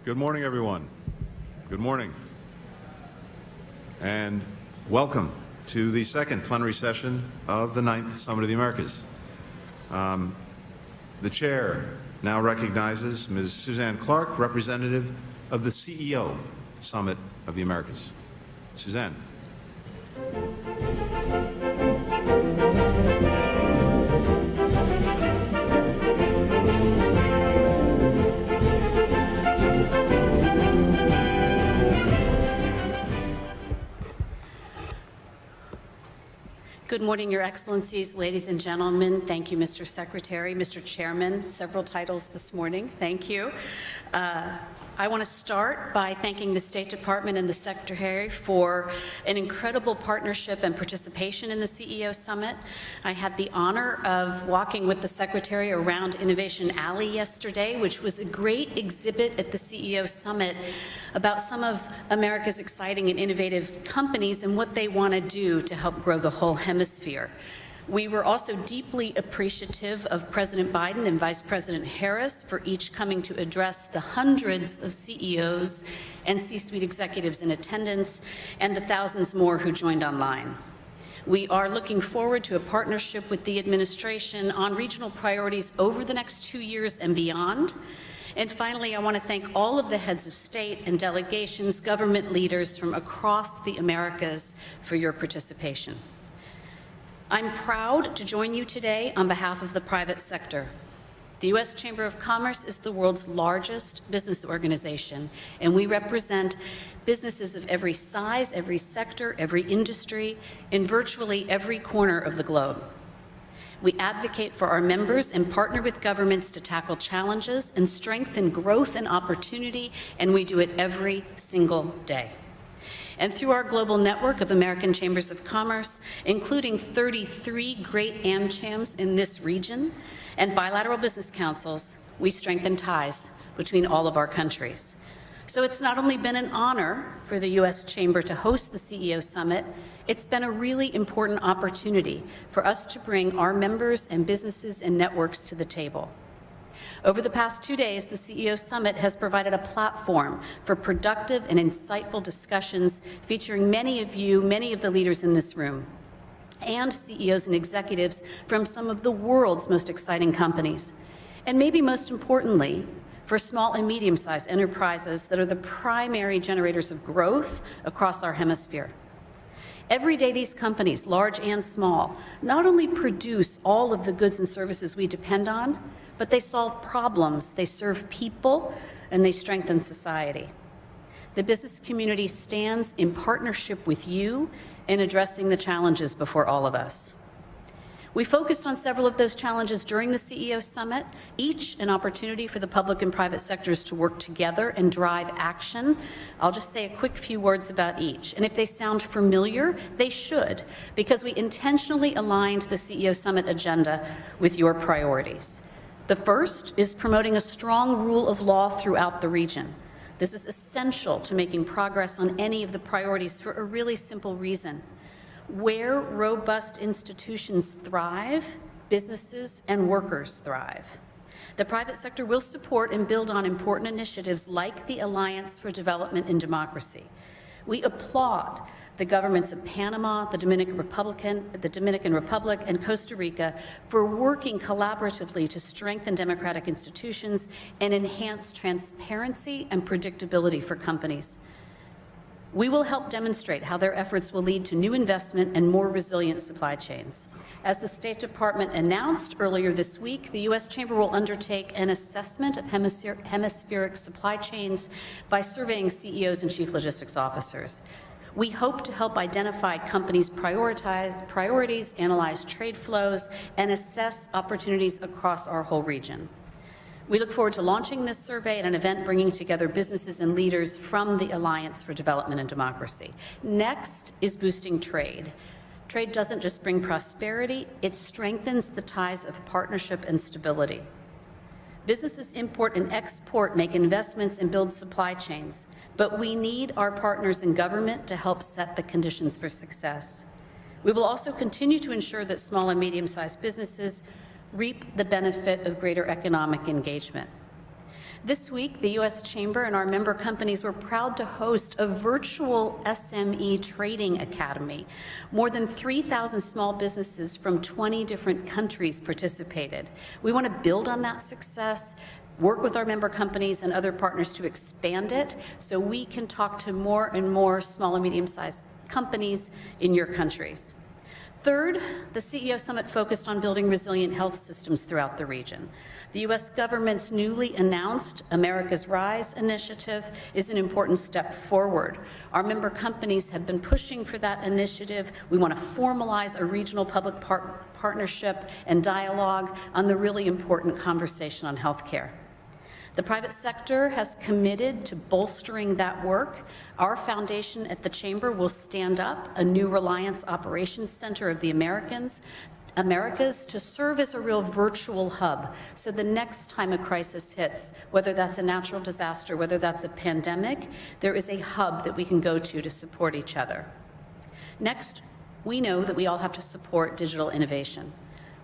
Good morning, everyone. Good morning. And welcome to the second plenary session of the 9th Summit of the Americas. The chair now recognizes Ms. Suzanne Clark, representative of the CEO Summit of the Americas. Suzanne. Good morning, Your Excellencies, ladies and gentlemen. Thank you, Mr. Secretary, Mr. Chairman, several titles this morning. Thank you. I want to start by thanking the State Department and the Secretary for an incredible partnership and participation in the CEO Summit. I had the honor of walking with the Secretary around Innovation Alley yesterday, which was a great exhibit at the CEO Summit about some of America's exciting and innovative companies and what they want to do to help grow the whole hemisphere. We were also deeply appreciative of President Biden and Vice President Harris for each coming to address the hundreds of CEOs and C-suite executives in attendance and the thousands more who joined online. We are looking forward to a partnership with the administration on regional priorities over the next 2 years and beyond. And finally, I want to thank all of the heads of state and delegations, government leaders from across the Americas for your participation. I'm proud to join you today on behalf of the private sector. The U.S. Chamber of Commerce is the world's largest business organization, and we represent businesses of every size, every sector, every industry, in virtually every corner of the globe. We advocate for our members and partner with governments to tackle challenges and strengthen growth and opportunity, and we do it every single day. And through our global network of American Chambers of Commerce, including 33 great AmChams in this region and bilateral business councils, we strengthen ties between all of our countries. So it's not only been an honor for the U.S. Chamber to host the CEO Summit, it's been a really important opportunity for us to bring our members and businesses and networks to the table. Over the past 2 days, the CEO Summit has provided a platform for productive and insightful discussions featuring many of you, many of the leaders in this room, and CEOs and executives from some of the world's most exciting companies. And maybe most importantly, for small and medium-sized enterprises that are the primary generators of growth across our hemisphere. Every day, these companies, large and small, not only produce all of the goods and services we depend on, but they solve problems, they serve people, and they strengthen society. The business community stands in partnership with you in addressing the challenges before all of us. We focused on several of those challenges during the CEO Summit, each an opportunity for the public and private sectors to work together and drive action. I'll just say a quick few words about each. And if they sound familiar, they should, because we intentionally aligned the CEO Summit agenda with your priorities. The first is promoting a strong rule of law throughout the region. This is essential to making progress on any of the priorities for a really simple reason. Where robust institutions thrive, businesses and workers thrive. The private sector will support and build on important initiatives like the Alliance for Development and Democracy. We applaud the governments of Panama, the Dominican Republic, and Costa Rica for working collaboratively to strengthen democratic institutions and enhance transparency and predictability for companies. We will help demonstrate how their efforts will lead to new investment and more resilient supply chains. As the State Department announced earlier this week, the U.S. Chamber will undertake an assessment of hemispheric supply chains by surveying CEOs and chief logistics officers. We hope to help identify companies' priorities, analyze trade flows, and assess opportunities across our whole region. We look forward to launching this survey at an event bringing together businesses and leaders from the Alliance for Development and Democracy. Next is boosting trade. Trade doesn't just bring prosperity, it strengthens the ties of partnership and stability. Businesses import and export, make investments, and build supply chains, but we need our partners in government to help set the conditions for success. We will also continue to ensure that small and medium-sized businesses reap the benefit of greater economic engagement. This week, the U.S. Chamber and our member companies were proud to host a virtual SME Trading Academy. More than 3,000 small businesses from 20 different countries participated. We want to build on that success, work with our member companies and other partners to expand it so we can talk to more and more small and medium-sized companies in your countries. Third, the CEO Summit focused on building resilient health systems throughout the region. The U.S. government's newly announced America's Rise initiative is an important step forward. Our member companies have been pushing for that initiative. We want to formalize a regional public partnership and dialogue on the really important conversation on healthcare. The private sector has committed to bolstering that work. Our foundation at the Chamber will stand up a new Reliance Operations Center of the Americas to serve as a real virtual hub. So the next time a crisis hits, whether that's a natural disaster, whether that's a pandemic, there is a hub that we can go to support each other. Next, we know that we all have to support digital innovation,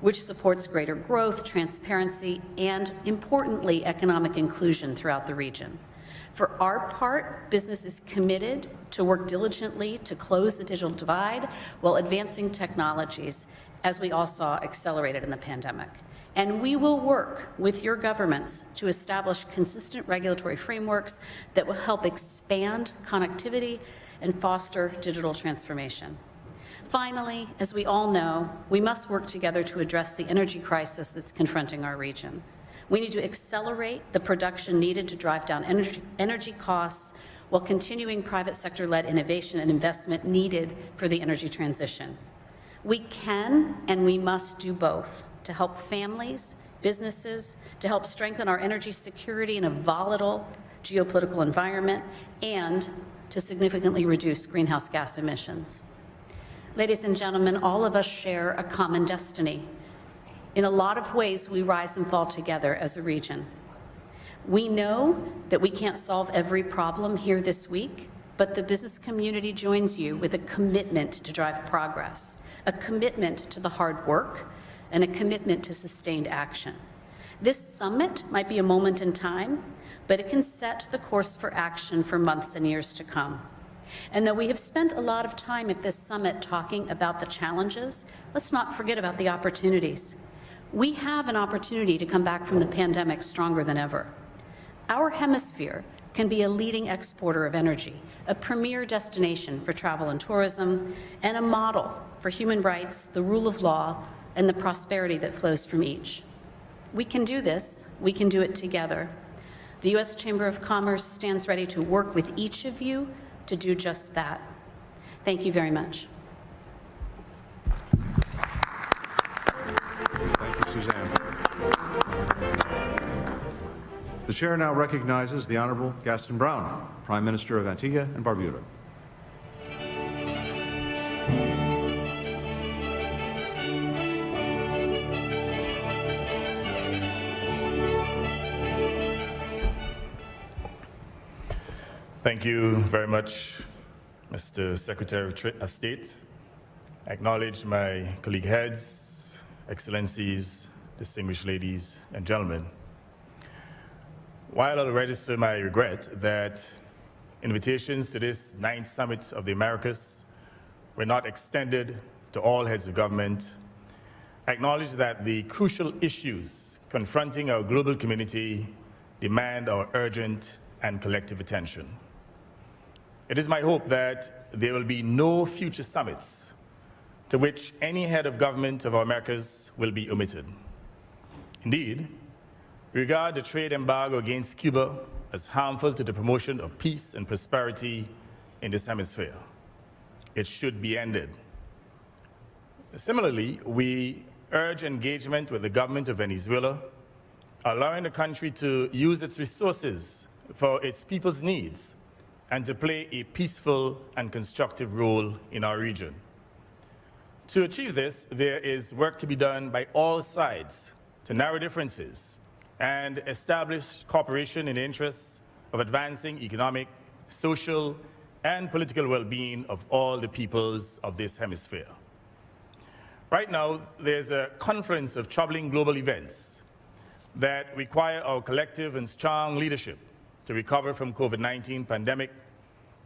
which supports greater growth, transparency, and, importantly, economic inclusion throughout the region. For our part, business is committed to work diligently to close the digital divide while advancing technologies, as we all saw accelerated in the pandemic. And we will work with your governments to establish consistent regulatory frameworks that will help expand connectivity and foster digital transformation. Finally, as we all know, we must work together to address the energy crisis that's confronting our region. We need to accelerate the production needed to drive down energy costs while continuing private sector-led innovation and investment needed for the energy transition. We can and we must do both to help families, businesses, to help strengthen our energy security in a volatile geopolitical environment, and to significantly reduce greenhouse gas emissions. Ladies and gentlemen, all of us share a common destiny. In a lot of ways, we rise and fall together as a region. We know that we can't solve every problem here this week, but the business community joins you with a commitment to drive progress, a commitment to the hard work, and a commitment to sustained action. This summit might be a moment in time, but it can set the course for action for months and years to come. And though we have spent a lot of time at this summit talking about the challenges, let's not forget about the opportunities. We have an opportunity to come back from the pandemic stronger than ever. Our hemisphere can be a leading exporter of energy, a premier destination for travel and tourism, and a model for human rights, the rule of law, and the prosperity that flows from each. We can do this. We can do it together. The U.S. Chamber of Commerce stands ready to work with each of you to do just that. Thank you very much. Thank you, Suzanne. The chair now recognizes the Honorable Gaston Brown, Prime Minister of Antigua and Barbuda. Thank you very much, Mr. Secretary of State. I acknowledge my colleague heads, excellencies, distinguished ladies and gentlemen. While I'll register my regret that invitations to this 9th Summit of the Americas were not extended to all heads of government, I acknowledge that the crucial issues confronting our global community demand our urgent and collective attention. It is my hope that there will be no future summits to which any head of government of our Americas will be omitted. Indeed, we regard the trade embargo against Cuba as harmful to the promotion of peace and prosperity in this hemisphere. It should be ended. Similarly, we urge engagement with the government of Venezuela, allowing the country to use its resources for its people's needs and to play a peaceful and constructive role in our region. To achieve this, there is work to be done by all sides to narrow differences and establish cooperation in the interests of advancing economic, social, and political well-being of all the peoples of this hemisphere. Right now, there's a confluence of troubling global events that require our collective and strong leadership to recover from COVID-19 pandemic,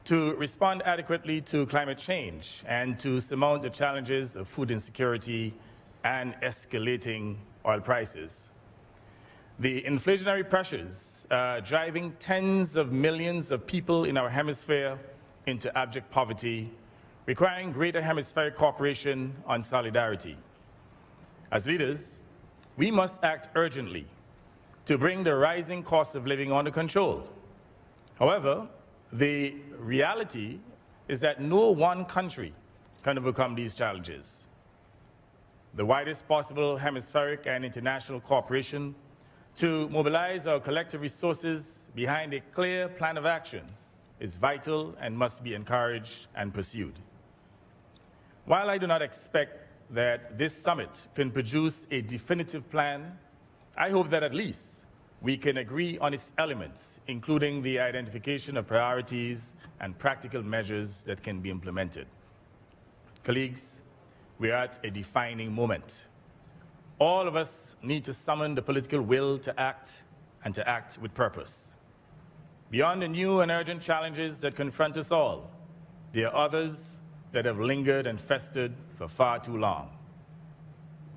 to respond adequately to climate change, and to surmount the challenges of food insecurity and escalating oil prices. The inflationary pressures driving tens of millions of people in our hemisphere into abject poverty, requiring greater hemispheric cooperation on solidarity. As leaders, we must act urgently to bring the rising cost of living under control. However, the reality is that no one country can overcome these challenges. The widest possible hemispheric and international cooperation to mobilize our collective resources behind a clear plan of action is vital and must be encouraged and pursued. While I do not expect that this summit can produce a definitive plan, I hope that at least we can agree on its elements, including the identification of priorities and practical measures that can be implemented. Colleagues, we are at a defining moment. All of us need to summon the political will to act, and to act with purpose. Beyond the new and urgent challenges that confront us all, there are others that have lingered and festered for far too long.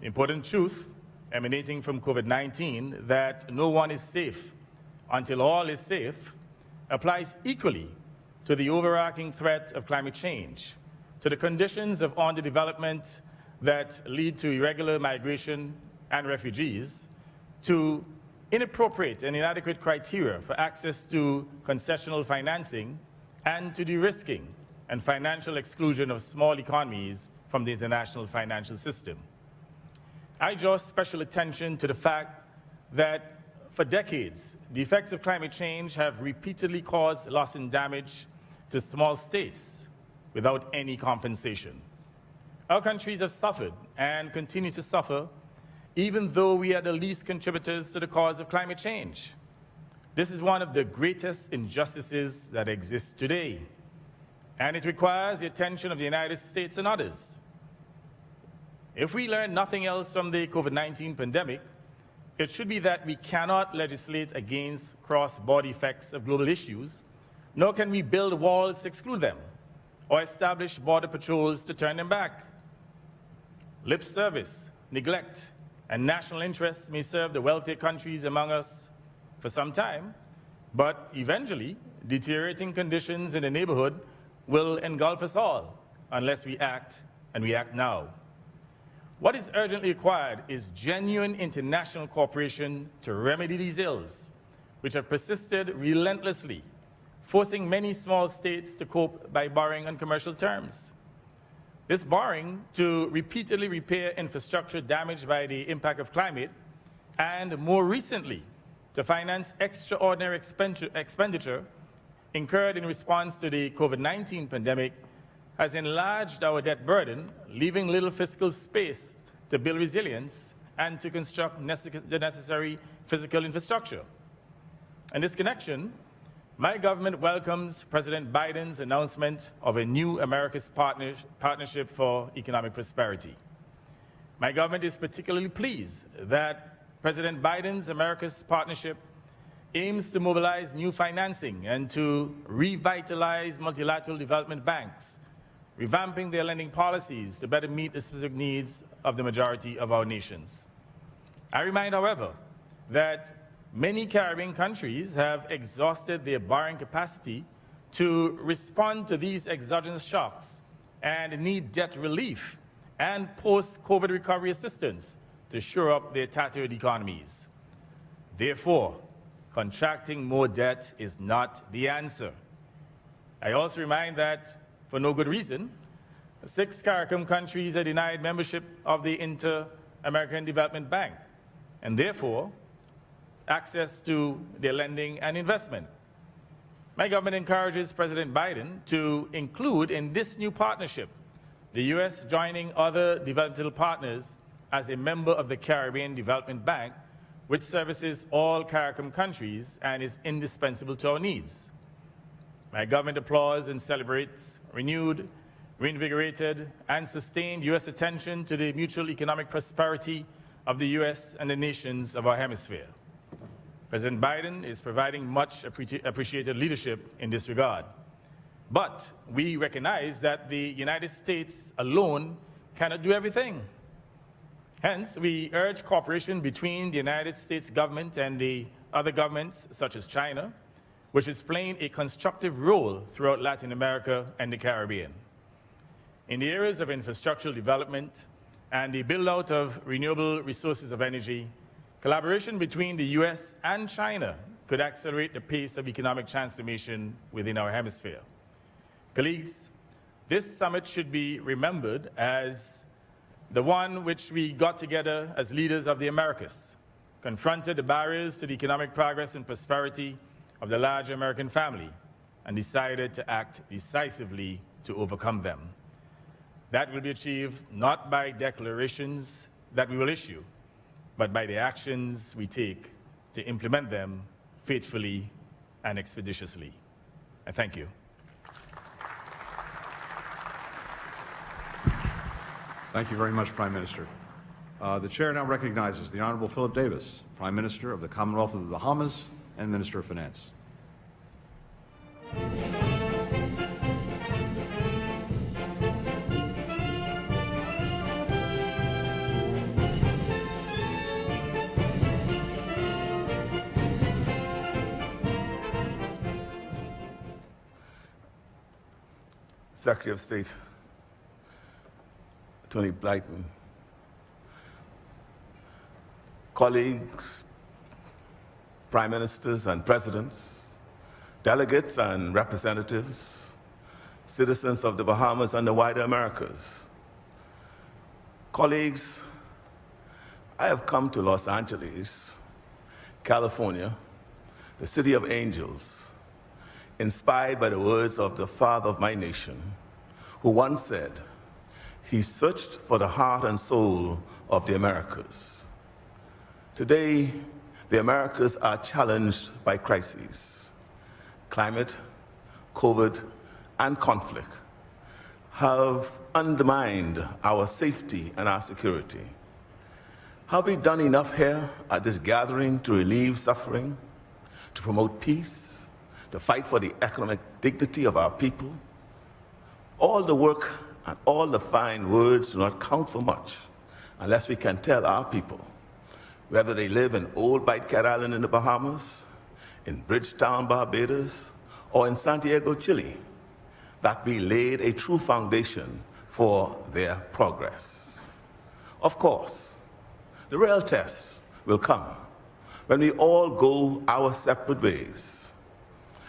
The important truth emanating from COVID-19 that no one is safe until all is safe applies equally to the overarching threat of climate change, to the conditions of underdevelopment that lead to irregular migration and refugees, to inappropriate and inadequate criteria for access to concessional financing, and to de-risking and financial exclusion of small economies from the international financial system. I draw special attention to the fact that for decades, the effects of climate change have repeatedly caused loss and damage to small states without any compensation. Our countries have suffered and continue to suffer, even though we are the least contributors to the cause of climate change. This is one of the greatest injustices that exist today, and it requires the attention of the United States and others. If we learn nothing else from the COVID-19 pandemic, it should be that we cannot legislate against cross-border effects of global issues, nor can we build walls to exclude them, or establish border patrols to turn them back. Lip service, neglect, and national interests may serve the wealthier countries among us for some time, but eventually, deteriorating conditions in the neighborhood will engulf us all unless we act, and we act now. What is urgently required is genuine international cooperation to remedy these ills, which have persisted relentlessly, forcing many small states to cope by borrowing on commercial terms. This borrowing to repeatedly repair infrastructure damaged by the impact of climate, and more recently, to finance extraordinary expenditure incurred in response to the COVID-19 pandemic, has enlarged our debt burden, leaving little fiscal space to build resilience and to construct the necessary physical infrastructure. In this connection, my government welcomes President Biden's announcement of a new America's Partnership for Economic Prosperity. My government is particularly pleased that President Biden's America's Partnership aims to mobilize new financing and to revitalize multilateral development banks, revamping their lending policies to better meet the specific needs of the majority of our nations. I remind, however, that many Caribbean countries have exhausted their borrowing capacity to respond to these exogenous shocks and need debt relief and post-COVID recovery assistance to shore up their tattered economies. Therefore, contracting more debt is not the answer. I also remind that, for no good reason, 6 CARICOM countries are denied membership of the Inter-American Development Bank, and therefore, access to their lending and investment. My government encourages President Biden to include in this new partnership the U.S. joining other developmental partners as a member of the Caribbean Development Bank, which services all CARICOM countries and is indispensable to our needs. My government applauds and celebrates renewed, reinvigorated, and sustained U.S. attention to the mutual economic prosperity of the U.S. and the nations of our hemisphere. President Biden is providing much appreciated leadership in this regard. But we recognize that the United States alone cannot do everything. Hence, we urge cooperation between the United States government and the other governments, such as China, which is playing a constructive role throughout Latin America and the Caribbean. In the areas of infrastructural development and the build-out of renewable resources of energy, collaboration between the US and China could accelerate the pace of economic transformation within our hemisphere. Colleagues, this summit should be remembered as the one which we got together as leaders of the Americas, confronted the barriers to the economic progress and prosperity of the large American family, and decided to act decisively to overcome them. That will be achieved not by declarations that we will issue, but by the actions we take to implement them faithfully and expeditiously. I thank you. Thank you very much, Prime Minister. The Chair now recognizes the Honorable Philip Davis, Prime Minister of the Commonwealth of the Bahamas and Minister of Finance. Secretary of State Tony Blyton, colleagues, prime ministers and presidents, delegates and representatives, citizens of the Bahamas and the wider Americas. Colleagues, I have come to Los Angeles, California, the city of angels, inspired by the words of the father of my nation, who once said, "He searched for the heart and soul of the Americas." Today, the Americas are challenged by crises. Climate, COVID, and conflict have undermined our safety and our security. Have we done enough here at this gathering to relieve suffering, to promote peace, to fight for the economic dignity of our people? All the work and all the fine words do not count for much unless we can tell our people, whether they live in Old Bite Cat Island in the Bahamas, in Bridgetown, Barbados, or in Santiago, Chile, that we laid a true foundation for their progress. Of course, the real test will come when we all go our separate ways.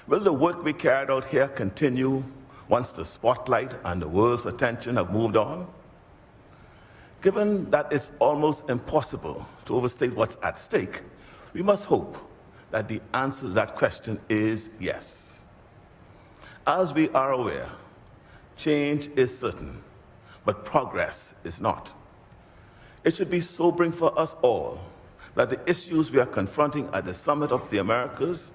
Will the work we carried out here continue once the spotlight and the world's attention have moved on? Given that it's almost impossible to overstate what's at stake, we must hope that the answer to that question is yes. As we are aware, change is certain, but progress is not. It should be sobering for us all that the issues we are confronting at the Summit of the Americas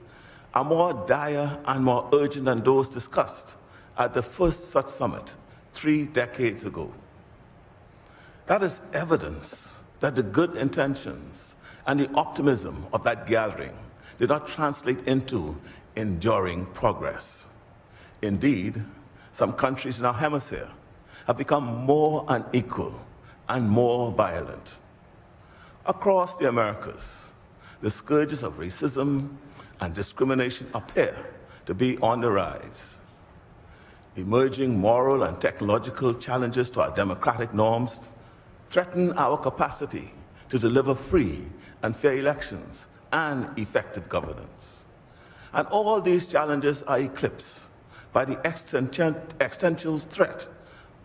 are more dire and more urgent than those discussed at the first such summit 3 decades ago. That is evidence that the good intentions and the optimism of that gathering did not translate into enduring progress. Indeed, some countries in our hemisphere have become more unequal and more violent. Across the Americas, the scourges of racism and discrimination appear to be on the rise. Emerging moral and technological challenges to our democratic norms threaten our capacity to deliver free and fair elections and effective governance. And all these challenges are eclipsed by the existential threat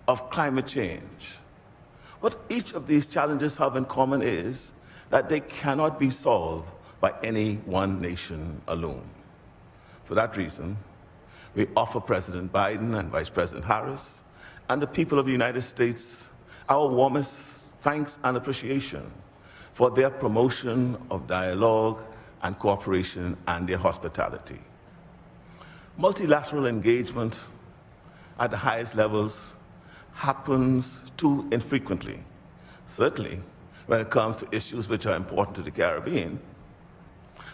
of climate change. What each of these challenges have in common is that they cannot be solved by any one nation alone. For that reason, we offer President Biden and Vice President Harris and the people of the United States our warmest thanks and appreciation for their promotion of dialogue and cooperation and their hospitality. Multilateral engagement at the highest levels happens too infrequently, certainly when it comes to issues which are important to the Caribbean.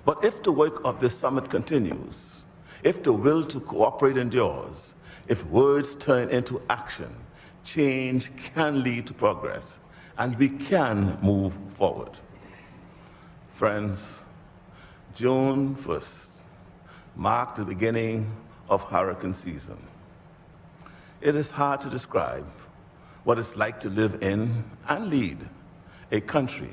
But if the work of this summit continues, if the will to cooperate endures, if words turn into action, change can lead to progress, and we can move forward. Friends, June 1st marked the beginning of hurricane season. It is hard to describe what it's like to live in and lead a country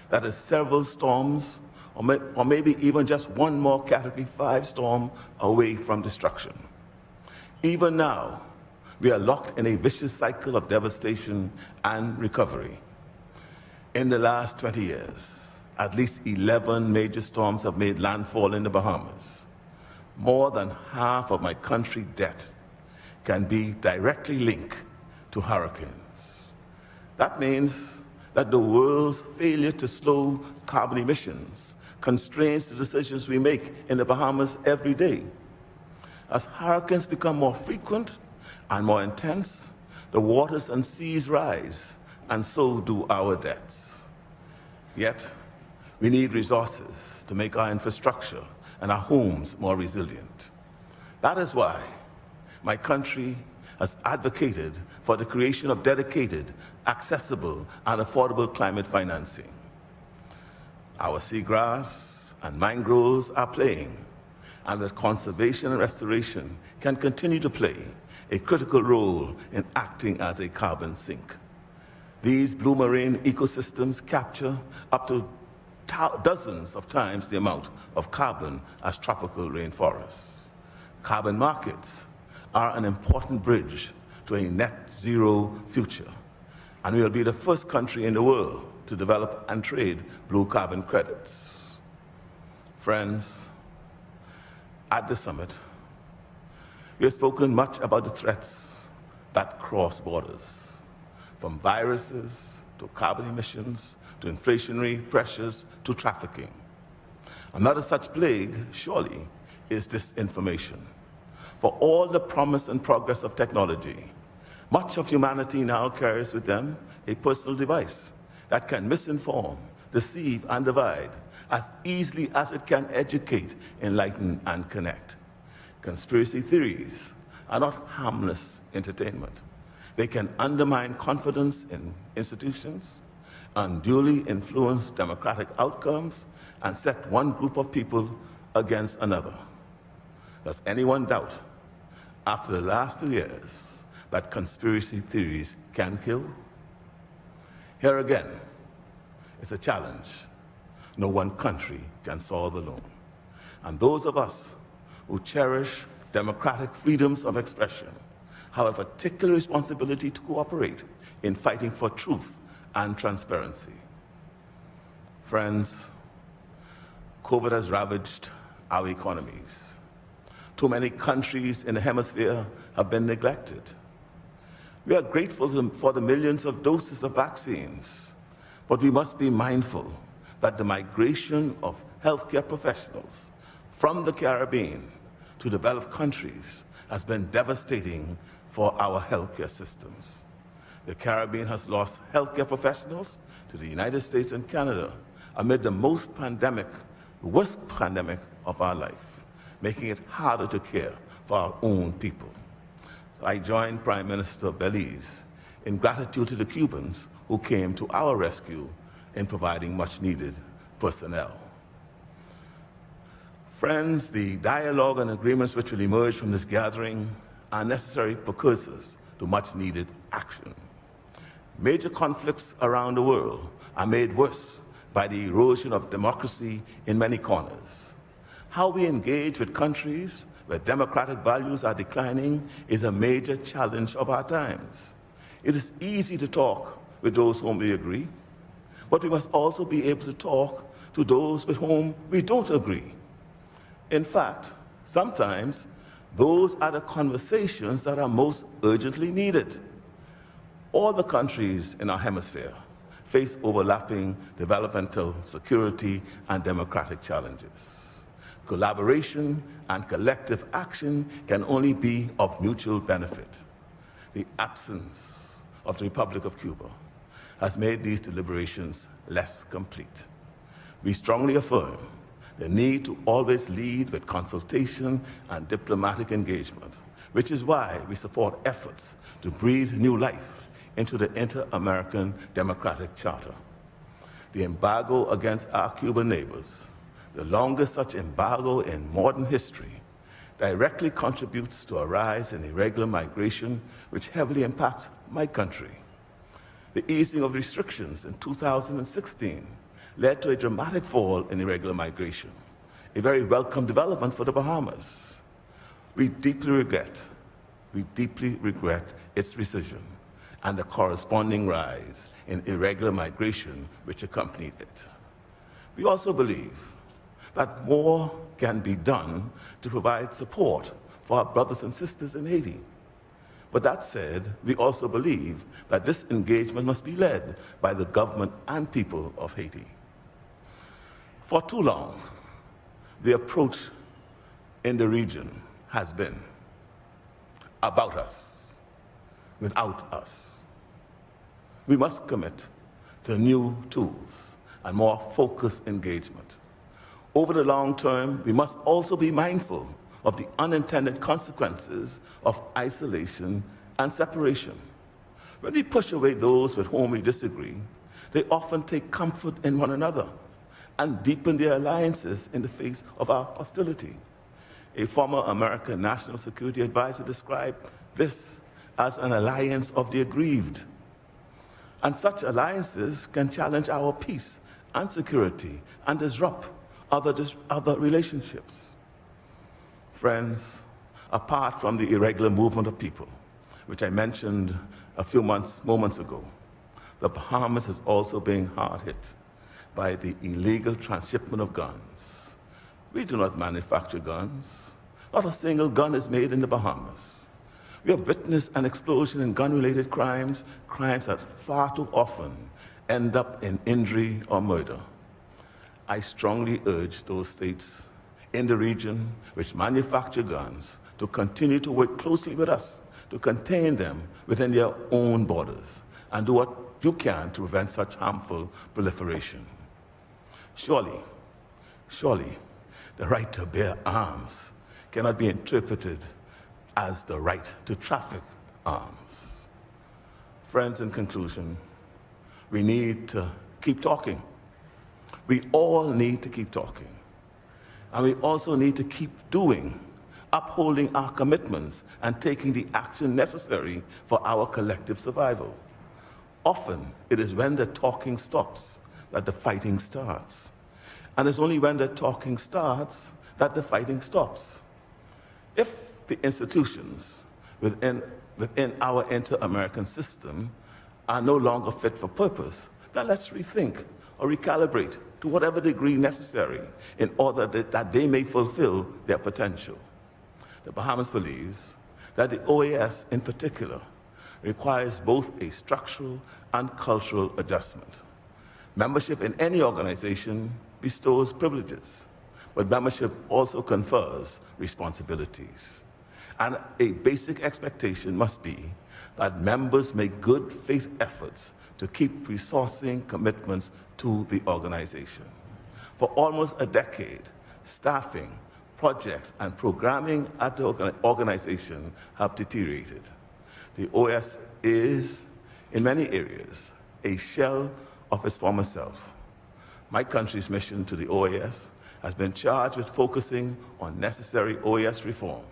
that is several storms, or maybe even just one more Category 5 storm away from destruction. Even now, we are locked in a vicious cycle of devastation and recovery. In the last 20 years, at least 11 major storms have made landfall in the Bahamas. More than half of my country's debt can be directly linked to hurricanes. That means that the world's failure to slow carbon emissions constrains the decisions we make in the Bahamas every day. As hurricanes become more frequent and more intense, the waters and seas rise, and so do our debts. Yet, we need resources to make our infrastructure and our homes more resilient. That is why my country has advocated for the creation of dedicated, accessible, and affordable climate financing. Our seagrass and mangroves are playing, and that conservation and restoration can continue to play a critical role in acting as a carbon sink. These blue marine ecosystems capture up to dozens of times the amount of carbon as tropical rainforests. Carbon markets are an important bridge to a net zero future, and we will be the first country in the world to develop and trade blue carbon credits. Friends, at the summit, we have spoken much about the threats that cross borders, from viruses to carbon emissions to inflationary pressures to trafficking. Another such plague, surely, is disinformation. For all the promise and progress of technology, much of humanity now carries with them a personal device that can misinform, deceive, and divide as easily as it can educate, enlighten, and connect. Conspiracy theories are not harmless entertainment. They can undermine confidence in institutions, unduly influence democratic outcomes, and set one group of people against another. Does anyone doubt, after the last few years, that conspiracy theories can kill? Here again is a challenge no one country can solve alone. And those of us who cherish democratic freedoms of expression have a particular responsibility to cooperate in fighting for truth and transparency. Friends, COVID has ravaged our economies. Too many countries in the hemisphere have been neglected. We are grateful for the millions of doses of vaccines, but we must be mindful that the migration of healthcare professionals from the Caribbean to developed countries has been devastating for our healthcare systems. The Caribbean has lost healthcare professionals to the United States and Canada amid the worst pandemic of our life, making it harder to care for our own people. So I joined Prime Minister Belize in gratitude to the Cubans who came to our rescue in providing much-needed personnel. Friends, the dialogue and agreements which will emerge from this gathering are necessary precursors to much-needed action. Major conflicts around the world are made worse by the erosion of democracy in many corners. How we engage with countries where democratic values are declining is a major challenge of our times. It is easy to talk with those whom we agree, but we must also be able to talk to those with whom we don't agree. In fact, sometimes those are the conversations that are most urgently needed. All the countries in our hemisphere face overlapping developmental, security, and democratic challenges. Collaboration and collective action can only be of mutual benefit. The absence of the Republic of Cuba has made these deliberations less complete. We strongly affirm the need to always lead with consultation and diplomatic engagement, which is why we support efforts to breathe new life into the Inter-American Democratic Charter. The embargo against our Cuban neighbors, the longest such embargo in modern history, directly contributes to a rise in irregular migration, which heavily impacts my country. The easing of restrictions in 2016 led to a dramatic fall in irregular migration, a very welcome development for the Bahamas. We deeply regret its rescission and the corresponding rise in irregular migration which accompanied it. We also believe that more can be done to provide support for our brothers and sisters in Haiti. But that said, we also believe that this engagement must be led by the government and people of Haiti. For too long, the approach in the region has been about us, without us. We must commit to new tools and more focused engagement. Over the long term, we must also be mindful of the unintended consequences of isolation and separation. When we push away those with whom we disagree, they often take comfort in one another and deepen their alliances in the face of our hostility. A former American national security advisor described this as an alliance of the aggrieved. And such alliances can challenge our peace and security and disrupt other relationships. Friends, apart from the irregular movement of people, which I mentioned a few moments ago, the Bahamas has also been hard hit by the illegal transshipment of guns. We do not manufacture guns. Not a single gun is made in the Bahamas. We have witnessed an explosion in gun-related crimes that far too often end up in injury or murder. I strongly urge those states in the region which manufacture guns to continue to work closely with us to contain them within their own borders and do what you can to prevent such harmful proliferation. Surely, the right to bear arms cannot be interpreted as the right to traffic arms. Friends, in conclusion, we need to keep talking. We all need to keep talking. And we also need to keep doing, upholding our commitments and taking the action necessary for our collective survival. Often, it is when the talking stops that the fighting starts. And it's only when the talking starts that the fighting stops. If the institutions within our inter-American system are no longer fit for purpose, then let's rethink or recalibrate to whatever degree necessary in order that they may fulfill their potential. The Bahamas believes that the OAS in particular requires both a structural and cultural adjustment. Membership in any organization bestows privileges, but membership also confers responsibilities. And a basic expectation must be that members make good faith efforts to keep resourcing commitments to the organization. For almost a decade, staffing, projects, and programming at the organization have deteriorated. The OAS is, in many areas, a shell of its former self. My country's mission to the OAS has been charged with focusing on necessary OAS reform.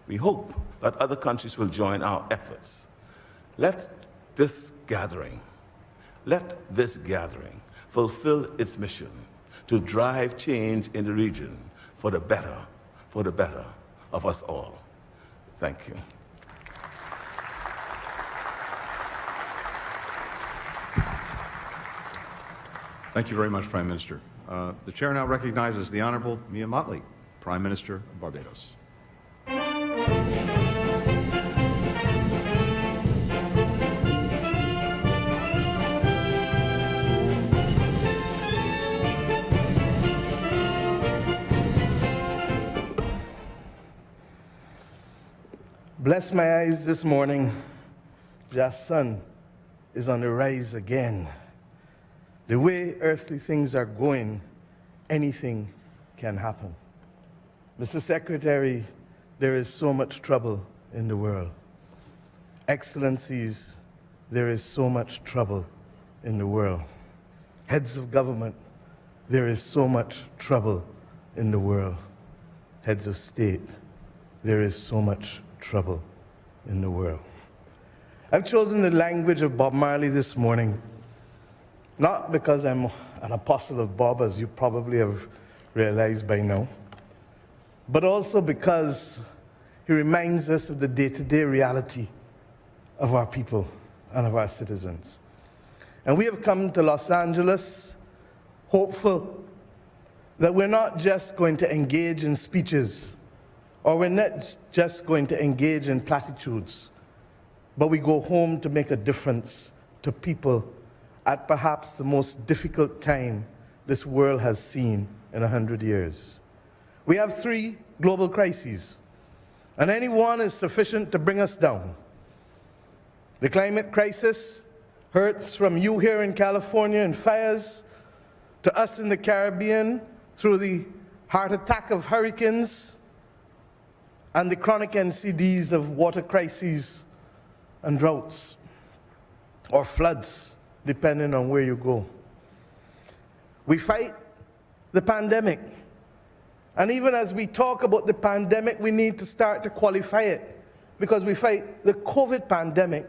We hope that other countries will join our efforts. Let this gathering fulfill its mission to drive change in the region for the better of us all. Thank you. Thank you very much, Prime Minister. The chair now recognizes the Honorable Mia Mottley, Prime Minister of Barbados. Bless my eyes this morning. The sun is on the rise again. The way earthly things are going, anything can happen. Mr. Secretary, there is so much trouble in the world. Excellencies, there is so much trouble in the world. Heads of government, there is so much trouble in the world. Heads of state, there is so much trouble in the world. I've chosen the language of Bob Marley this morning, not because I'm an apostle of Bob, as you probably have realized by now, but also because he reminds us of the day-to-day reality of our people and of our citizens. And we have come to Los Angeles hopeful that we're not just going to engage in speeches, or we're not just going to engage in platitudes, but we go home to make a difference to people at perhaps the most difficult time this world has seen in 100 years. We have 3 global crises, and any one is sufficient to bring us down. The climate crisis hurts from you here in California in fires, to us in the Caribbean through the heart attack of hurricanes, and the chronic NCDs of water crises and droughts, or floods, depending on where you go. We fight the pandemic. And even as we talk about the pandemic, we need to start to qualify it, because we fight the COVID pandemic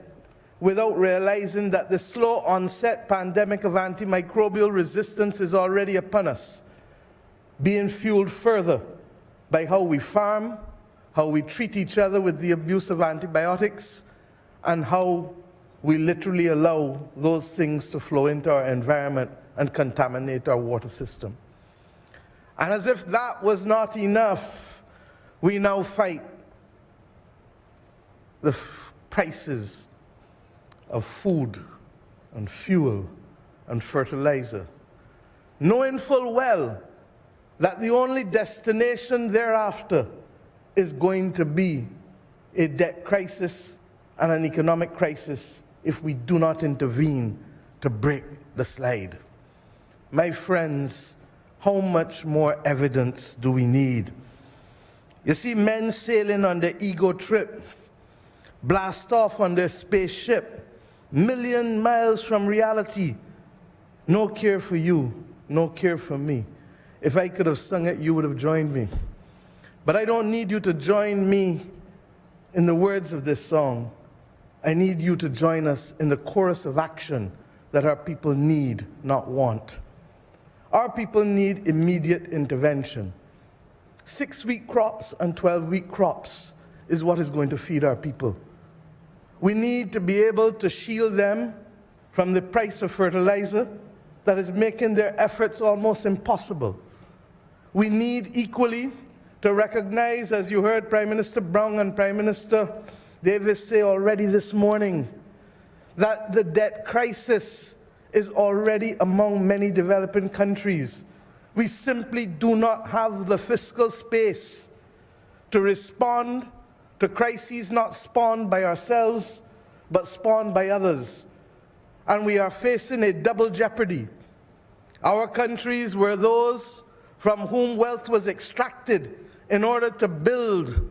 without realizing that the slow onset pandemic of antimicrobial resistance is already upon us, being fueled further by how we farm, how we treat each other with the abuse of antibiotics, and how we literally allow those things to flow into our environment and contaminate our water system. And as if that was not enough, we now fight the prices of food and fuel and fertilizer, knowing full well that the only destination thereafter is going to be a debt crisis and an economic crisis if we do not intervene to break the slide. My friends, how much more evidence do we need? You see men sailing on their ego trip, blast off on their spaceship, million miles from reality. No care for you, no care for me. If I could have sung it, you would have joined me. But I don't need you to join me in the words of this song. I need you to join us in the chorus of action that our people need, not want. Our people need immediate intervention. 6-week crops and 12-week crops is what is going to feed our people. We need to be able to shield them from the price of fertilizer that is making their efforts almost impossible. We need equally to recognize, as you heard Prime Minister Brown and Prime Minister Davis say already this morning, that the debt crisis is already among many developing countries. We simply do not have the fiscal space to respond to crises not spawned by ourselves, but spawned by others. And we are facing a double jeopardy. Our countries were those from whom wealth was extracted in order to build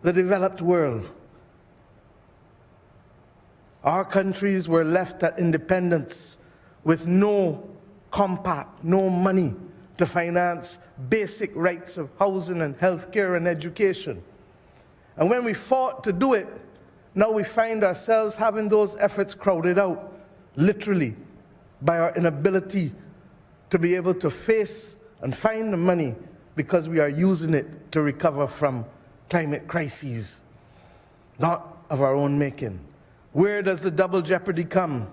the developed world. Our countries were left at independence with no compact, no money to finance basic rights of housing and healthcare and education. And when we fought to do it, now we find ourselves having those efforts crowded out, literally, by our inability to be able to face and find the money because we are using it to recover from climate crises, not of our own making. Where does the double jeopardy come?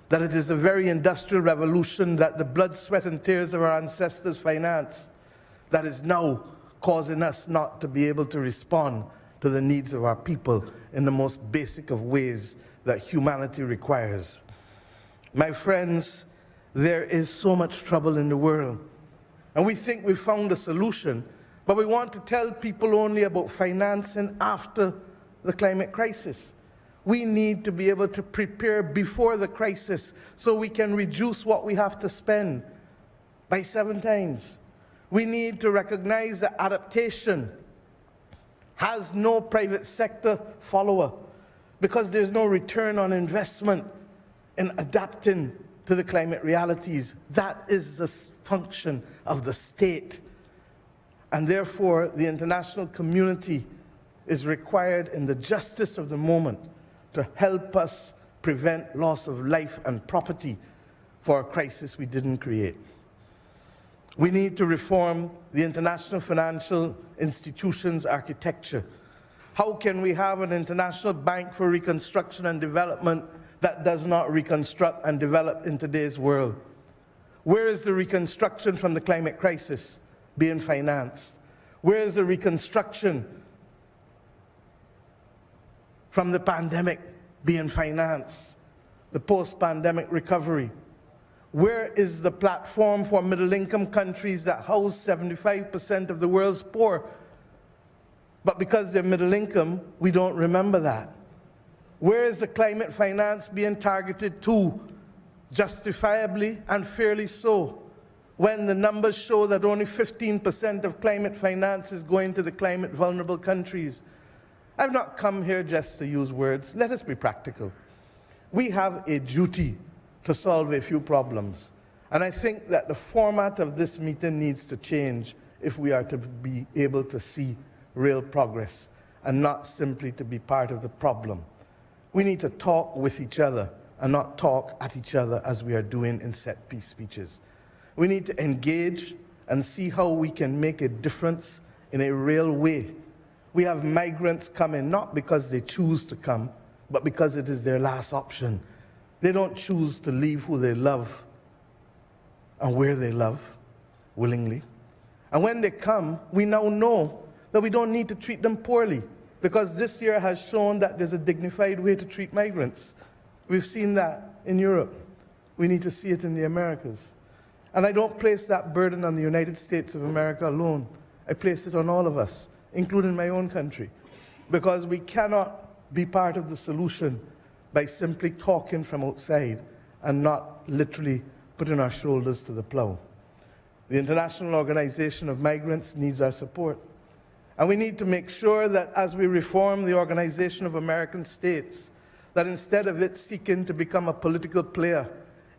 That it is the very industrial revolution that the blood, sweat, and tears of our ancestors financed that is now causing us not to be able to respond to the needs of our people in the most basic of ways that humanity requires. My friends, there is so much trouble in the world, and we think we've found a solution, but we want to tell people only about financing after the climate crisis. We need to be able to prepare before the crisis so we can reduce what we have to spend by 7 times. We need to recognize that adaptation has no private sector follower because there's no return on investment in adapting to the climate realities. That is the function of the state. And therefore, the international community is required in the justice of the moment to help us prevent loss of life and property for a crisis we didn't create. We need to reform the international financial institutions architecture. How can we have an international bank for reconstruction and development that does not reconstruct and develop in today's world? Where is the reconstruction from the climate crisis being financed? Where is the reconstruction from the pandemic being financed? The post-pandemic recovery? Where is the platform for middle-income countries that house 75% of the world's poor? But because they're middle income, we don't remember that. Where is the climate finance being targeted to, justifiably and fairly so, when the numbers show that only 15% of climate finance is going to the climate vulnerable countries? I've not come here just to use words. Let us be practical. We have a duty to solve a few problems. And I think that the format of this meeting needs to change if we are to be able to see real progress and not simply to be part of the problem. We need to talk with each other and not talk at each other as we are doing in set piece speeches. We need to engage and see how we can make a difference in a real way. We have migrants coming not because they choose to come, but because it is their last option. They don't choose to leave who they love and where they love willingly. And when they come, we now know that we don't need to treat them poorly, because this year has shown that there's a dignified way to treat migrants. We've seen that in Europe. We need to see it in the Americas. And I don't place that burden on the United States of America alone. I place it on all of us, including my own country, because we cannot be part of the solution by simply talking from outside and not literally putting our shoulders to the plow. The International Organization of Migrants needs our support. And we need to make sure that as we reform the Organization of American States, that instead of it seeking to become a political player,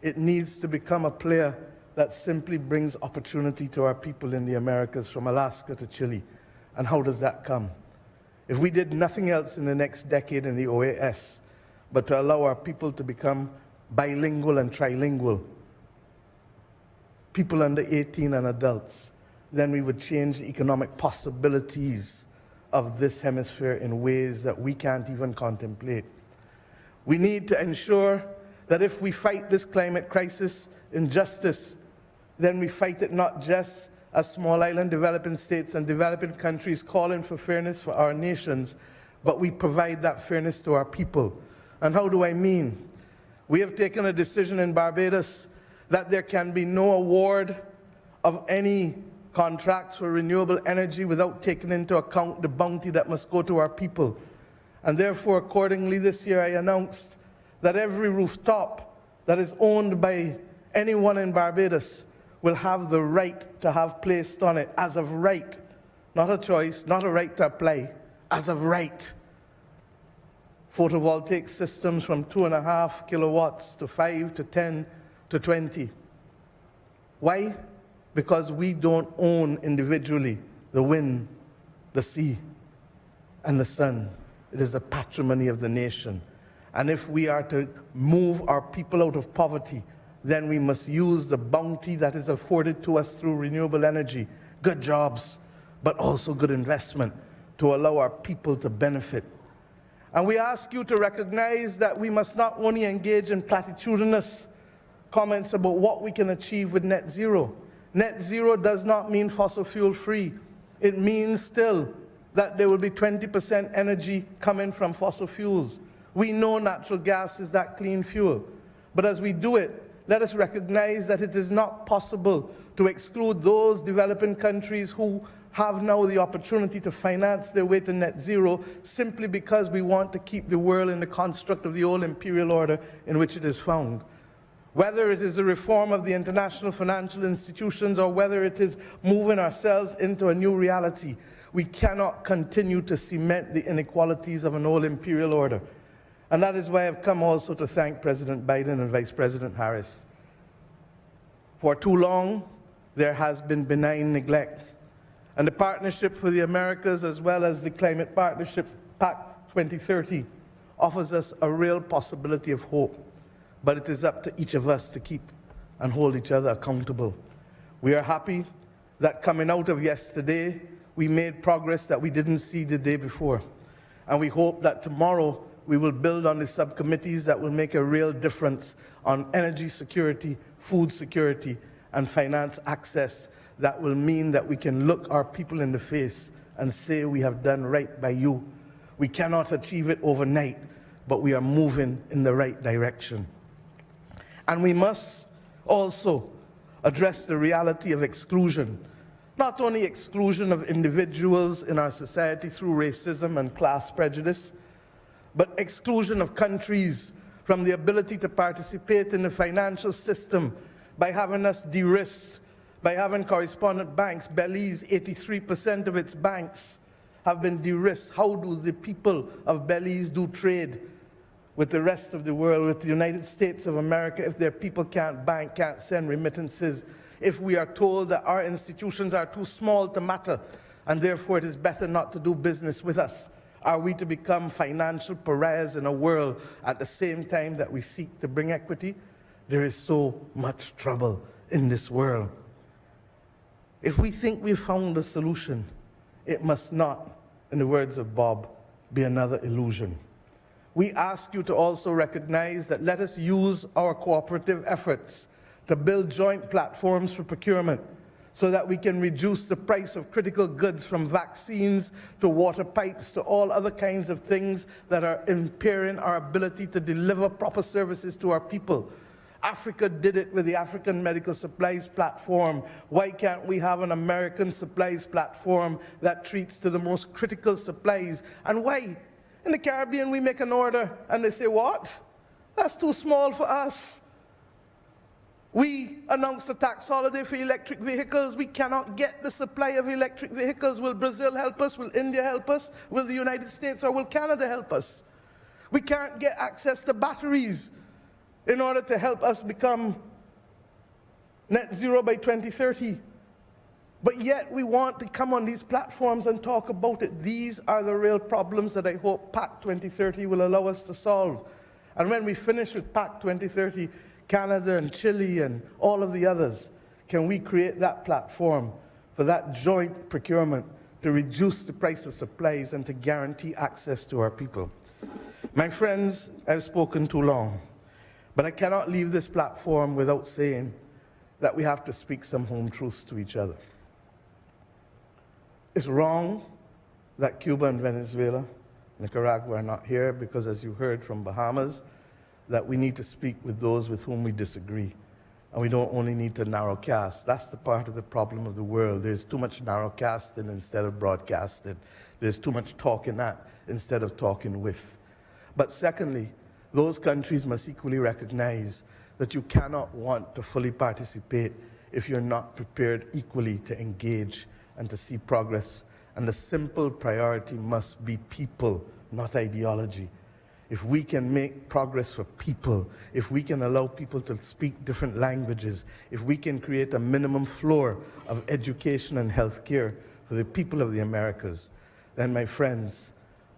it needs to become a player that simply brings opportunity to our people in the Americas, from Alaska to Chile. And how does that come? If we did nothing else in the next decade in the OAS, but to allow our people to become bilingual and trilingual, people under 18 and adults, then we would change the economic possibilities of this hemisphere in ways that we can't even contemplate. We need to ensure that if we fight this climate crisis in justice, then we fight it not just as small island developing states and developing countries calling for fairness for our nations, but we provide that fairness to our people. And how do I mean? We have taken a decision in Barbados that there can be no award of any contracts for renewable energy without taking into account the bounty that must go to our people. And therefore, accordingly, this year I announced that every rooftop that is owned by anyone in Barbados will have the right to have placed on it, as of right, not a choice, not a right to apply, as of right, photovoltaic systems from 2.5 kilowatts to 5 to 10 to 20. Why? Because we don't own individually the wind, the sea, and the sun. It is the patrimony of the nation. And if we are to move our people out of poverty, then we must use the bounty that is afforded to us through renewable energy, good jobs, but also good investment to allow our people to benefit. And we ask you to recognize that we must not only engage in platitudinous comments about what we can achieve with net zero. Net zero does not mean fossil fuel free. It means still that there will be 20% energy coming from fossil fuels. We know natural gas is that clean fuel. But as we do it, let us recognize that it is not possible to exclude those developing countries who have now the opportunity to finance their way to net zero simply because we want to keep the world in the construct of the old imperial order in which it is found. Whether it is the reform of the international financial institutions or whether it is moving ourselves into a new reality, we cannot continue to cement the inequalities of an old imperial order. And that is why I've come also to thank President Biden and Vice President Harris. For too long, there has been benign neglect. And the Partnership for the Americas, as well as the Climate Partnership Pact 2030, offers us a real possibility of hope. But it is up to each of us to keep and hold each other accountable. We are happy that coming out of yesterday, we made progress that we didn't see the day before. And we hope that tomorrow we will build on the subcommittees that will make a real difference on energy security, food security, and finance access that will mean that we can look our people in the face and say we have done right by you. We cannot achieve it overnight, but we are moving in the right direction. And we must also address the reality of exclusion. Not only exclusion of individuals in our society through racism and class prejudice, but exclusion of countries from the ability to participate in the financial system by having us de-risked, by having correspondent banks. Belize, 83% of its banks have been de-risked. How do the people of Belize do trade with the rest of the world, with the United States of America, if their people can't bank, can't send remittances, if we are told that our institutions are too small to matter, and therefore it is better not to do business with us? Are we to become financial pariahs in a world at the same time that we seek to bring equity? There is so much trouble in this world. If we think we've found a solution, it must not, in the words of Bob, be another illusion. We ask you to also recognize that let us use our cooperative efforts to build joint platforms for procurement so that we can reduce the price of critical goods, from vaccines to water pipes to all other kinds of things that are impairing our ability to deliver proper services to our people. Africa did it with the African Medical Supplies Platform. Why can't we have an American supplies platform that treats to the most critical supplies? And why? In the Caribbean, we make an order and they say, what? That's too small for us. We announced a tax holiday for electric vehicles. We cannot get the supply of electric vehicles. Will Brazil help us? Will India help us? Will the United States or will Canada help us? We can't get access to batteries in order to help us become net zero by 2030. But yet we want to come on these platforms and talk about it. These are the real problems that I hope Pact 2030 will allow us to solve. And when we finish with Pact 2030, Canada and Chile and all of the others, can we create that platform for that joint procurement to reduce the price of supplies and to guarantee access to our people? My friends, I've spoken too long, but I cannot leave this platform without saying that we have to speak some home truths to each other. It's wrong that Cuba and Venezuela, Nicaragua are not here because, as you heard from Bahamas, that we need to speak with those with whom we disagree. And we don't only need to narrowcast. That's the part of the problem of the world. There's too much narrowcasting instead of broadcasting. There's too much talking at instead of talking with. But secondly, those countries must equally recognize that you cannot want to fully participate if you're not prepared equally to engage and to see progress. And the simple priority must be people, not ideology. If we can make progress for people, if we can allow people to speak different languages, if we can create a minimum floor of education and healthcare for the people of the Americas, then, my friends,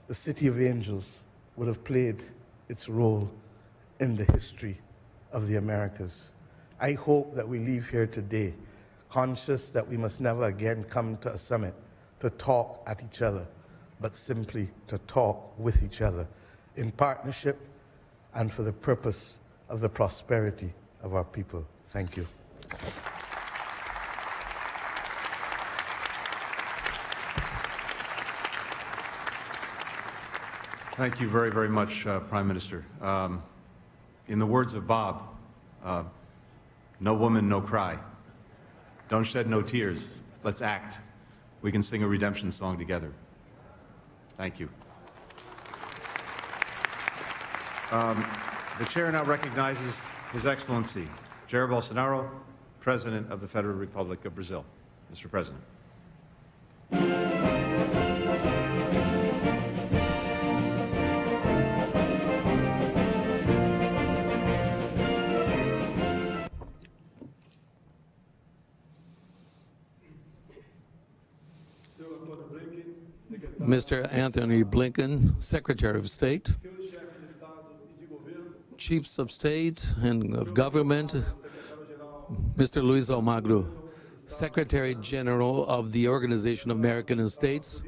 the City of Angels would have played its role in the history of the Americas. I hope that we leave here today conscious that we must never again come to a summit to talk at each other, but simply to talk with each other in partnership and for the purpose of the prosperity of our people. Thank you. Thank you very, very much, Prime Minister. In the words of Bob, no woman, no cry. Don't shed no tears. Let's act. We can sing a redemption song together. Thank you. The chair now recognizes His Excellency Jair Bolsonaro, President of the Federal Republic of Brazil. Mr. President. Mr. Anthony Blinken, Secretary of State, Chiefs of State and of Government, Mr. Luis Almagro, Secretary General of the Organization of American States,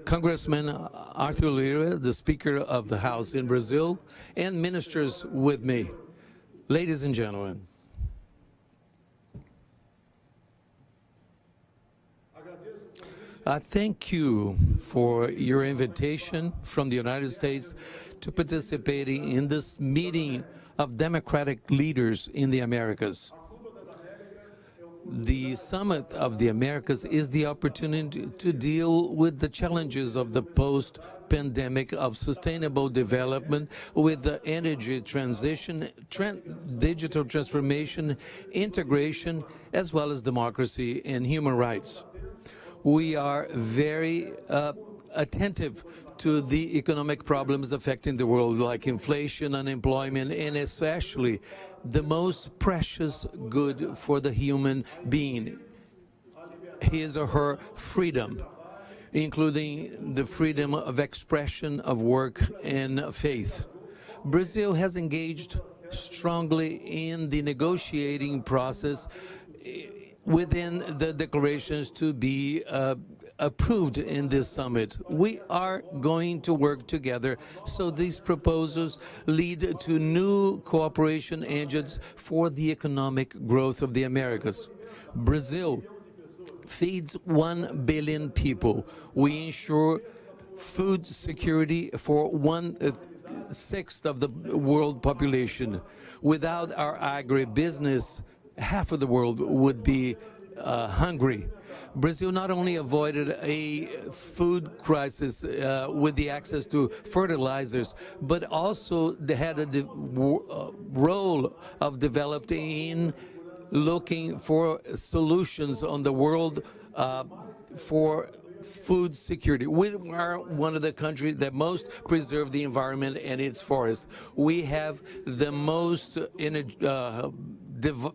Congressman Arthur Lira, the Speaker of the House in Brazil, and ministers with me. Ladies and gentlemen, I thank you for your invitation from the United States to participating in this meeting of democratic leaders in the Americas. The Summit of the Americas is the opportunity to deal with the challenges of the post-pandemic of sustainable development with the energy transition, digital transformation, integration, as well as democracy and human rights. We are very attentive to the economic problems affecting the world, like inflation, unemployment, and especially the most precious good for the human being, his or her freedom, including the freedom of expression, of work, and faith. Brazil has engaged strongly in the negotiating process within the declarations to be approved in this summit. We are going to work together so these proposals lead to new cooperation engines for the economic growth of the Americas. Brazil feeds 1 billion people. We ensure food security for 1/6 of the world population. Without our agribusiness, half of the world would be hungry. Brazil not only avoided a food crisis with the access to fertilizers, but also they had a role of developing in looking for solutions on the world for food security. We are one of the countries that most preserve the environment and its forests. We have the most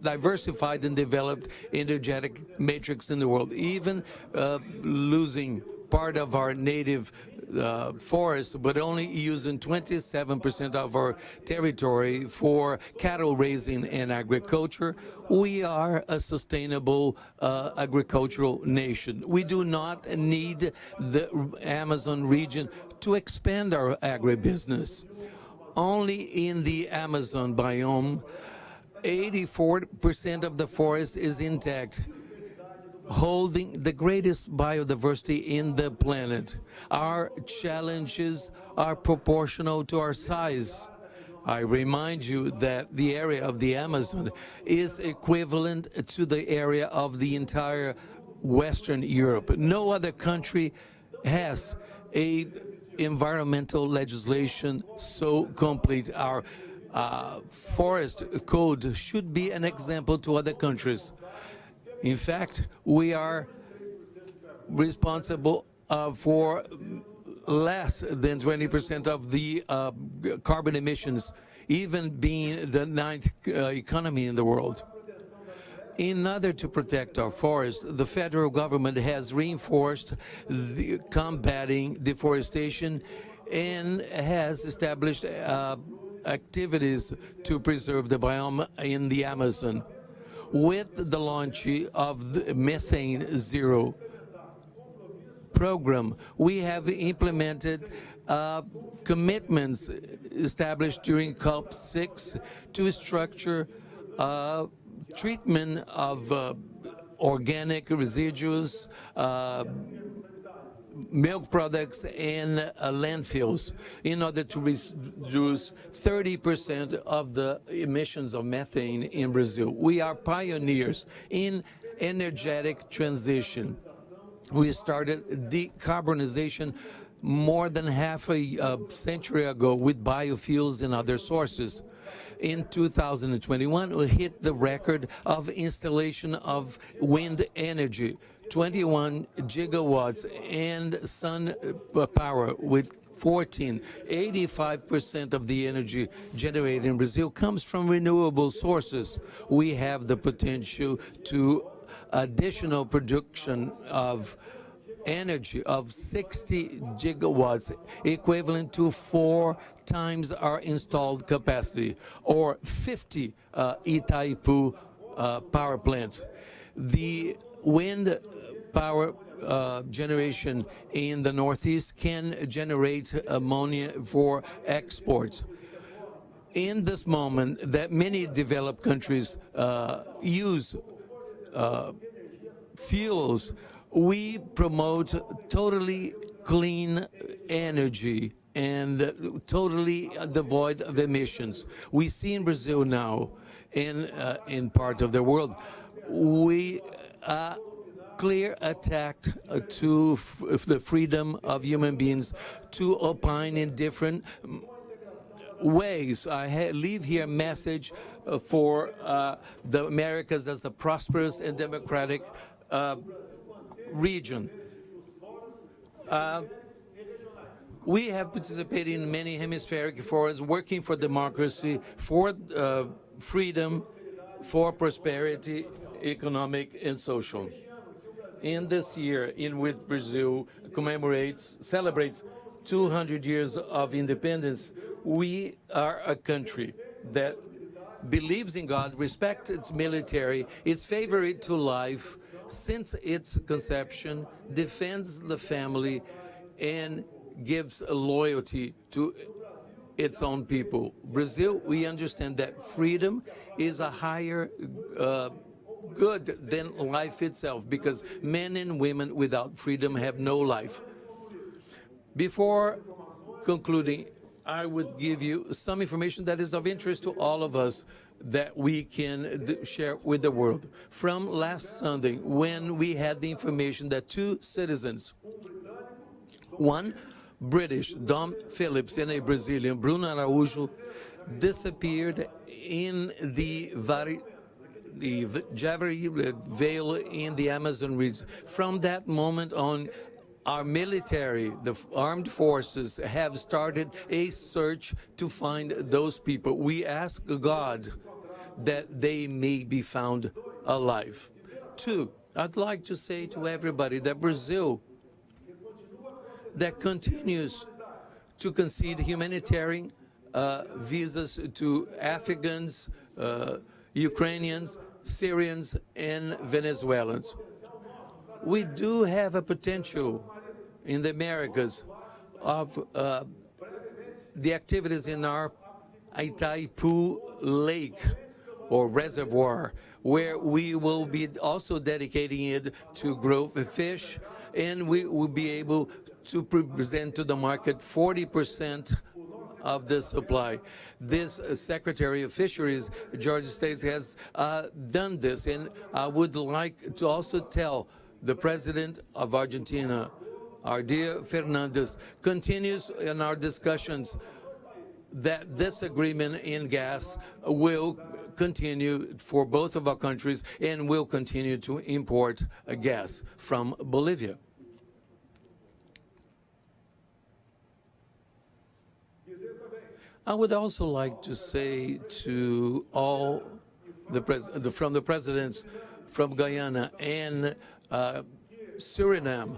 diversified and developed energetic matrix in the world, even losing part of our native forests, but only using 27% of our territory for cattle raising and agriculture. We are a sustainable agricultural nation. We do not need the Amazon region to expand our agribusiness. Only in the Amazon biome, 84% of the forest is intact, holding the greatest biodiversity in the planet. Our challenges are proportional to our size. I remind you that the area of the Amazon is equivalent to the area of the entire Western Europe. No other country has a environmental legislation so complete. Our forest code should be an example to other countries. In fact, we are responsible for less than 20% of the carbon emissions, even being the 9th economy in the world. In order to protect our forests, the federal government has reinforced combating deforestation and has established activities to preserve the biome in the Amazon. With the launch of the Methane Zero program, we have implemented commitments established during COP6 to structure treatment of organic residues, milk products, and landfills in order to reduce 30% of the emissions of methane in Brazil. We are pioneers in energetic transition. We started decarbonization more than half a century ago with biofuels and other sources. In 2021, we hit the record of installation of wind energy, 21 gigawatts, and sun power with 14. 85% of the energy generated in Brazil comes from renewable sources. We have the potential to additional production of energy of 60 gigawatts, equivalent to 4 times our installed capacity, or 50 Itaipu power plants. The wind power generation in the Northeast can generate ammonia for exports. In this moment that many developed countries use fuels, we promote totally clean energy and totally devoid of emissions. We see in Brazil now, in part of the world, we clear attack to the freedom of human beings to opine in different ways. I leave here a message for the Americas as a prosperous and democratic region. We have participated in many hemispheric forums working for democracy, for freedom, for prosperity, economic and social. In this year in which Brazil celebrates 200 years of independence, we are a country that believes in God, respects its military, is favorable to life since its conception, defends the family, and gives loyalty to its own people. Brazil, we understand that freedom is a higher good than life itself, because men and women without freedom have no life. Before concluding, I would give you some information that is of interest to all of us that we can share with the world. From last Sunday, when we had the information that 2 citizens, one British, Dom Phillips, and a Brazilian, Bruno Araújo, disappeared in the Javari Vale in the Amazon region. From that moment on, our military, the armed forces, have started a search to find those people. We ask God that they may be found alive. 2, I'd like to say to everybody that Brazil, that continues to concede humanitarian visas to Afghans, Ukrainians, Syrians, and Venezuelans. We do have a potential in the Americas of the activities in our Itaipu Lake or reservoir, where we will be also dedicating it to grow fish, and we will be able to present to the market 40% of the supply. This Secretary of Fisheries, Georgia State, has done this, and I would like to also tell the President of Argentina, our dear Fernandez, continues in our discussions that this agreement in gas will continue for both of our countries and will continue to import gas from Bolivia. I would also like to say to all from the presidents from Guyana and Suriname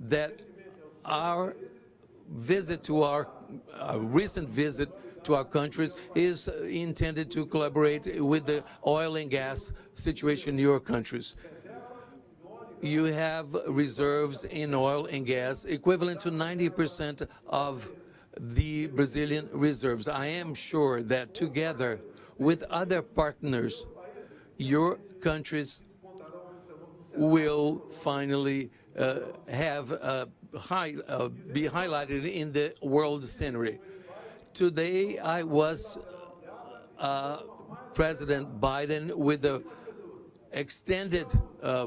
that our visit to our recent visit to our countries is intended to collaborate with the oil and gas situation in your countries. You have reserves in oil and gas equivalent to 90% of the Brazilian reserves. I am sure that together with other partners, your countries will finally be highlighted in the world scenery. Today, I was President Biden with the extended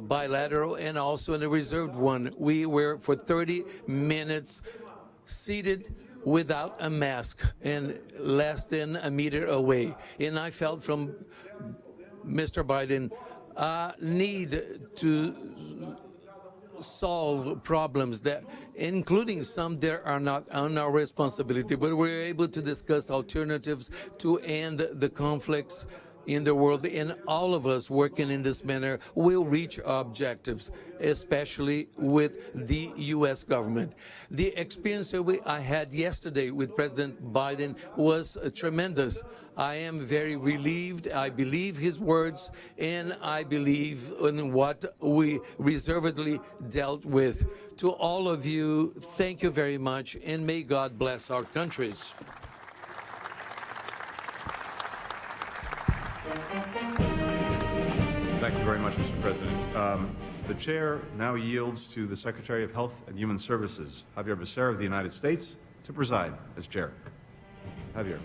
bilateral and also in a reserved one. We were for 30 minutes seated without a mask and less than a meter away. And I felt from Mr. Biden need to solve problems that, including some that are not on our responsibility, but we're able to discuss alternatives to end the conflicts in the world, and all of us working in this manner will reach our objectives, especially with the U.S. government. The experience that I had yesterday with President Biden was tremendous. I am very relieved. I believe his words, and I believe in what we reservedly dealt with. To all of you, thank you very much, and may God bless our countries. Thank you very much, Mr. President. The chair now yields to the Secretary of Health and Human Services, Javier Becerra of the United States, to preside as chair. Javier.